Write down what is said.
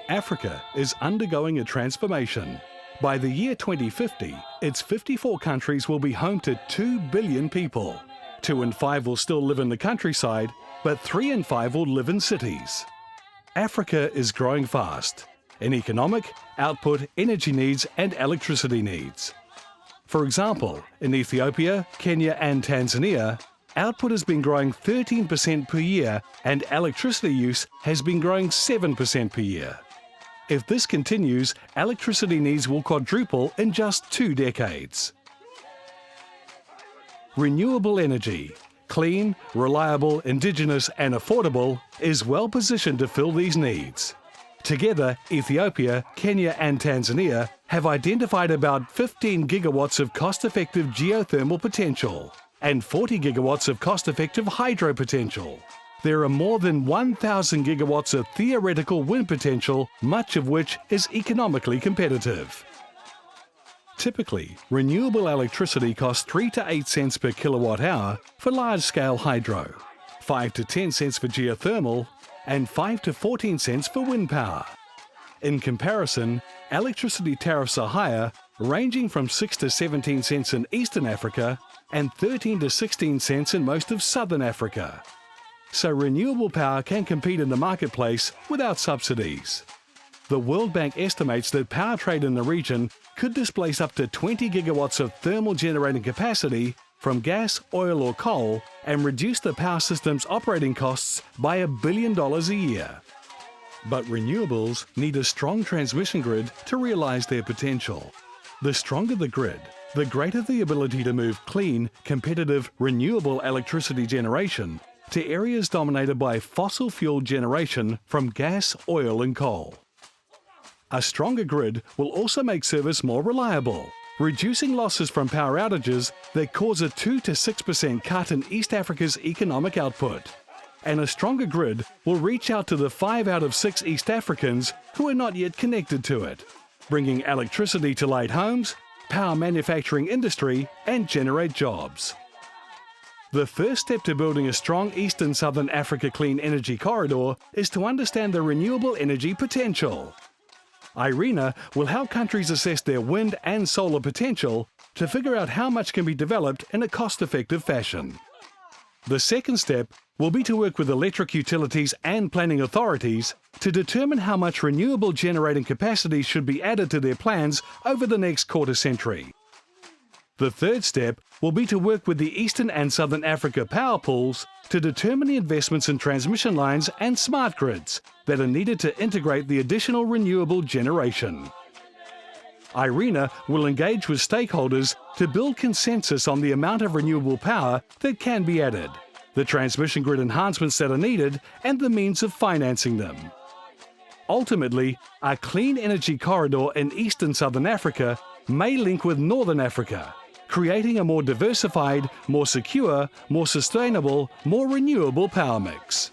Africa is undergoing a transformation. By the year 2050, its 54 countries will be home to 2 billion people. 2 in 5 will still live in the countryside, but 3 in 5 will live in cities. Africa is growing fast in economic, output, energy needs and electricity needs. For example, in Ethiopia, Kenya and Tanzania, output has been growing 13% per year and electricity use has been growing 7% per year. If this continues, electricity needs will quadruple in just 2 decades. Renewable energy, clean, reliable, indigenous and affordable, is well positioned to fill these needs. Together, Ethiopia, Kenya and Tanzania have identified about 15 gigawatts of cost-effective geothermal potential and 40 gigawatts of cost-effective hydro potential. There are more than 1,000 gigawatts of theoretical wind potential, much of which is economically competitive. Typically, renewable electricity costs 3 to 8 cents per kilowatt hour for large-scale hydro, 5 to 10 cents for geothermal, and 5 to 14 cents for wind power. In comparison, electricity tariffs are higher, ranging from 6 to 17 cents in Eastern Africa and 13 to 16 cents in most of Southern Africa. So renewable power can compete in the marketplace without subsidies. The World Bank estimates that power trade in the region could displace up to 20 gigawatts of thermal generating capacity from gas, oil or coal and reduce the power system's operating costs by $1 billion a year. But renewables need a strong transmission grid to realize their potential. The stronger the grid, the greater the ability to move clean, competitive, renewable electricity generation to areas dominated by fossil fuel generation from gas, oil and coal. A stronger grid will also make service more reliable, reducing losses from power outages that cause a 2 to 6% cut in East Africa's economic output. And a stronger grid will reach out to the 5 out of 6 East Africans who are not yet connected to it, bringing electricity to light homes, power manufacturing industry, and generate jobs. The first step to building a strong East and Southern Africa clean energy corridor is to understand the renewable energy potential. IRENA will help countries assess their wind and solar potential to figure out how much can be developed in a cost-effective fashion. The second step will be to work with electric utilities and planning authorities to determine how much renewable generating capacity should be added to their plans over the next quarter century. The third step will be to work with the Eastern and Southern Africa power pools to determine the investments in transmission lines and smart grids that are needed to integrate the additional renewable generation. IRENA will engage with stakeholders to build consensus on the amount of renewable power that can be added, the transmission grid enhancements that are needed, and the means of financing them. Ultimately, a clean energy corridor in East and Southern Africa may link with Northern Africa, creating a more diversified, more secure, more sustainable, more renewable power mix.